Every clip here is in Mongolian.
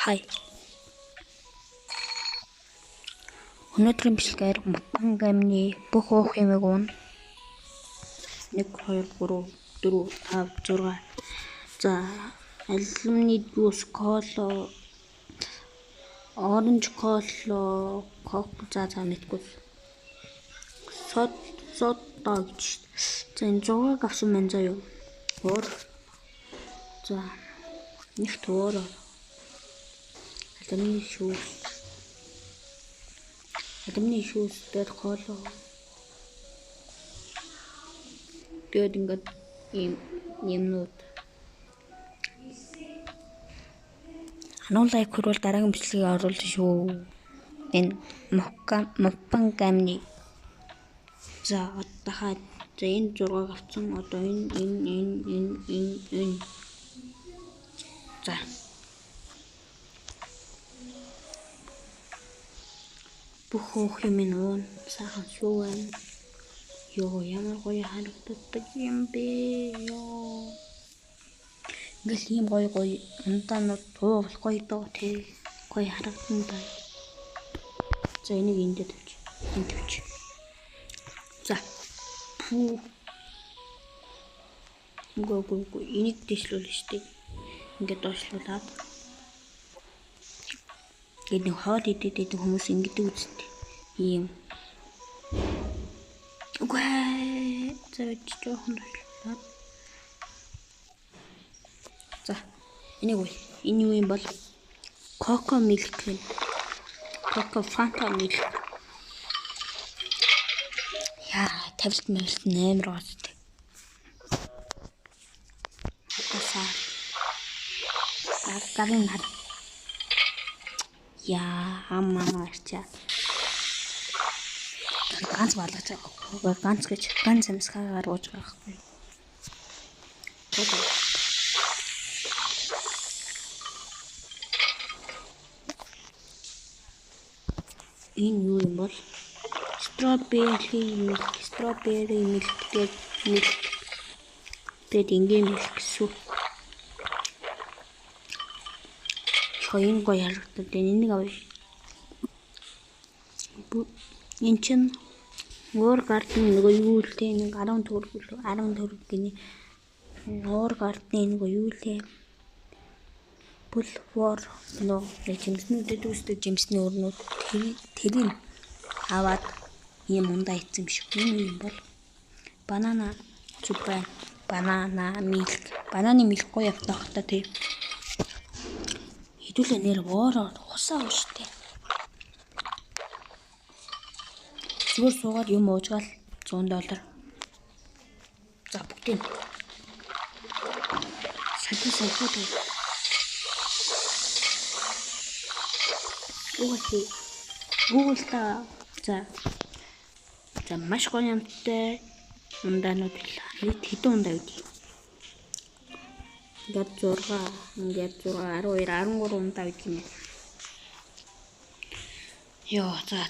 Хай. Өнөөдрийн бичлэгээр Мопанг аймны бүх уух юмыг уuna. 1 2 3 4 5 6. За, алюминий juice, кола, оранж кола, кок за мэдгүй. Сода гэж. За, энэ 100-ыг авсан байна заа юу. Өөр. За, нэгт өөр. Алюминий шүүс дээр кола. Тэгээд ингээд ийм юмнууд. Ануулайк хөрвөл дараагийн бичлэгийг оруулж шүү. Энэ Мопанг аймны. За, одоо энэ 6-ыг авсан. Одоо энэ. За. Бүх уух юм уун. Сайхан шүү байна. Йоо, ямар гоё харагддаг юм бэ. Йоо. Ингээл ийм гоё ундаанууд туувал гоё доо тий. Гоё харагдана да. За, энийг энд тавьчих. За. Пүү. Гоо. Энийг дэвшлүүлнэ штеп. Ингээд доошлуулаад. Тэгээд нэг хоол идэдэг хүмүүс ингэдэг үстэй. Ийм. Үгүй. За, жоохон доошлуулаад. За. Энийг үе. Энэ юу юм бол коко милк гэнэ. Коко фанта милк. Яа, тавилт амар гоцтой. Гарын нар. Яа, аммаа арчаа. Ганц болгож байгаа. Ганц амсгаа гаргаж байгаа байхгүй. Энэ юу юм бол strawberry milk тэгээд ингийн milk шүү. Хоёр гоё харагдаад энийг авъя. Энэ чинь өөр гардны нөгөө юу л те нэг 10 төгрөг гинэ. Өөр гардны нөгөө юу лээ. Пулвор нөө жимснүүдэд үстэй жимсний өрнүүд тэрийг аваад ийм ундаа ийцэн биш. Энэ юм бол банана бананы милк гоё явах та тий. Хэдүүлээ нэр уураа хусаа ууштай. Зүгээр суугаад юм уужгаал $100. За бүгдийг. Сахиуд. Гуглта. За маш гоё юмтай ундаанууд байлаа. Нийт хэдэн ундаа үү? Ингээд 6, 12, 13 ундаа үү гинэ. Йоо, за.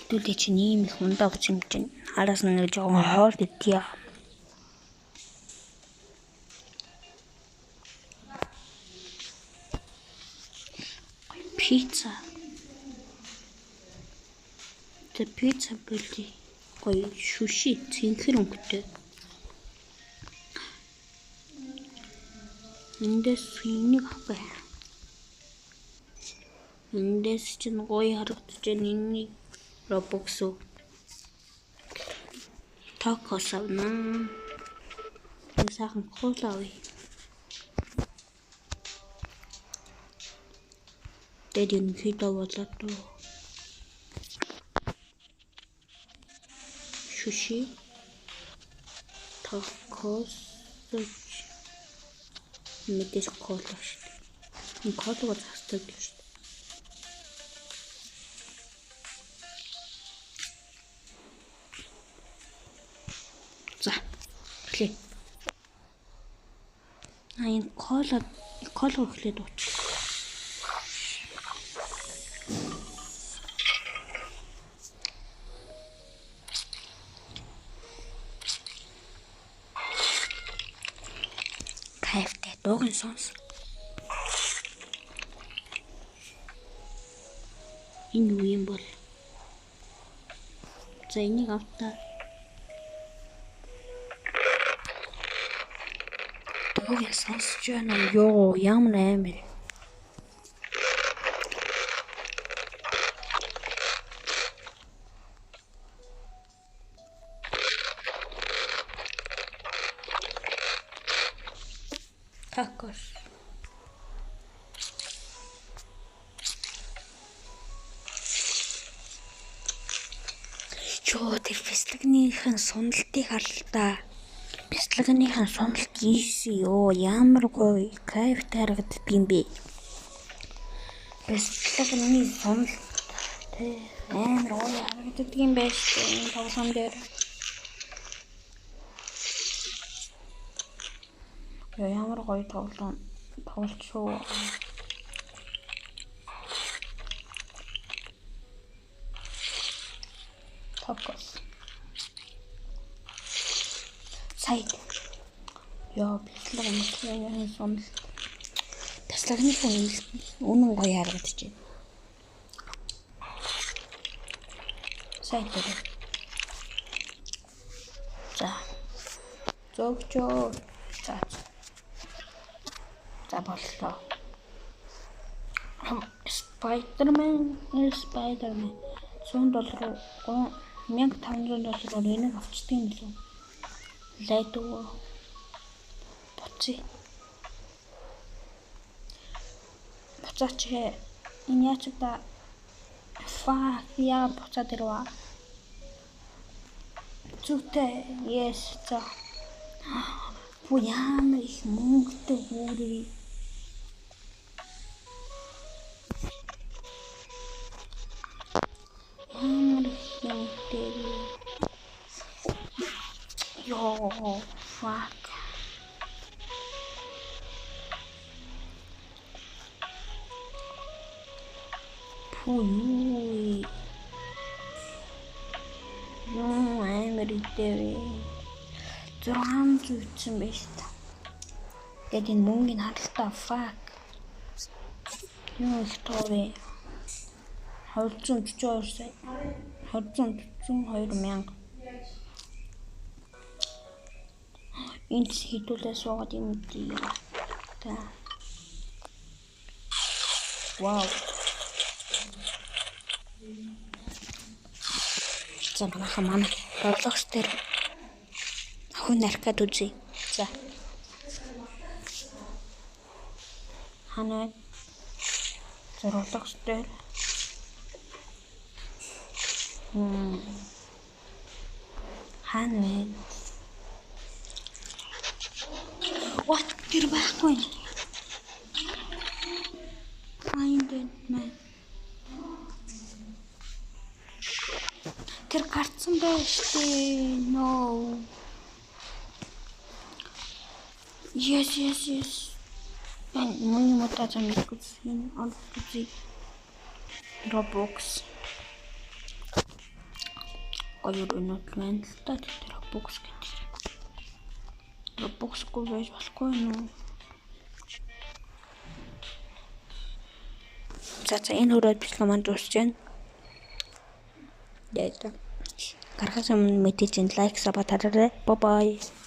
Хэдүүлээ чи ийм их ундаа өгч юм чинь. Араас нь нэг жоохон хоол идтиа. Пицца. Тэ пицца бэлий. Гоё шүши цэнхэр өнгөтэй. Эндээс энийг авах. Эндээс чинь гоё харагдаж байна. Энийг Robux уу. Tacos авна. Сайхан кола авъя. Тэгээд энэ хэдэ болоод туу. Sushi, tacos, мэдээж кола шүү дээ. Энэ колог застдаг шүү дээ. За, эхлэе. Энэ кола эхлээд ууч. кайфтай дууг нь сонс. Энэ юу юм бол? За энийг автаа. Дууг нь сонсож байна уу? Ямар амар. Такос. Чоо тэр бяцлагныхын суналтыг харлаа. Бяцлагныхын суналт ийсэн ёо. Ямар гоё кайфтай харагддаг юм бэ. Бяцлагны суналт амар гоё харагддаг юм байна шүү дээ. Энэ тоглоом дээр. Ямар гоё тоглоом тоглолцоо. Такос. Сайд. Яа, бяцлагны суналт. Бяцлагны суналт үнэн гоё харагдаж байна. Сайд дээр. За. Зогчоо. За. За боллоо. Spider-Man $100 $1500 энийг авчдаг юм лөө. Лайдуу. Буцъя. Буцаач энэ яач та яа буцаад ирваа. Зүтэй yes за. Бу ямар их мөнгөтэй хүрээ. Yo, fuck. Pui. No, I'm ready. Зургаан зүтсэн байж та. Тэгээд энэ мөнгөний хадгалтай fuck. Юу их тоовэ. 242 сая. 242,000. Энд хитүүлээ суугаад юм дий. Та. Вау. За манай Roblox дээр ахын аркад үзье. За. Ханаа Roblox дээр ханаа what тэр байхгүй. Find it man. Тэр гарцсан байж тээ. No. Yes. Мөн мото замыг үзсэн. Олдгүй. Roblox. Гоё өнөд байна л та тэр Roblox гэдэг. Roblox-гүй байж болохгүй юу? За энэ хүрээд бичлэг маань дуусч байна. Яа. Гарахаас өмнө мэдээж лайк сабатараарай. Bye bye.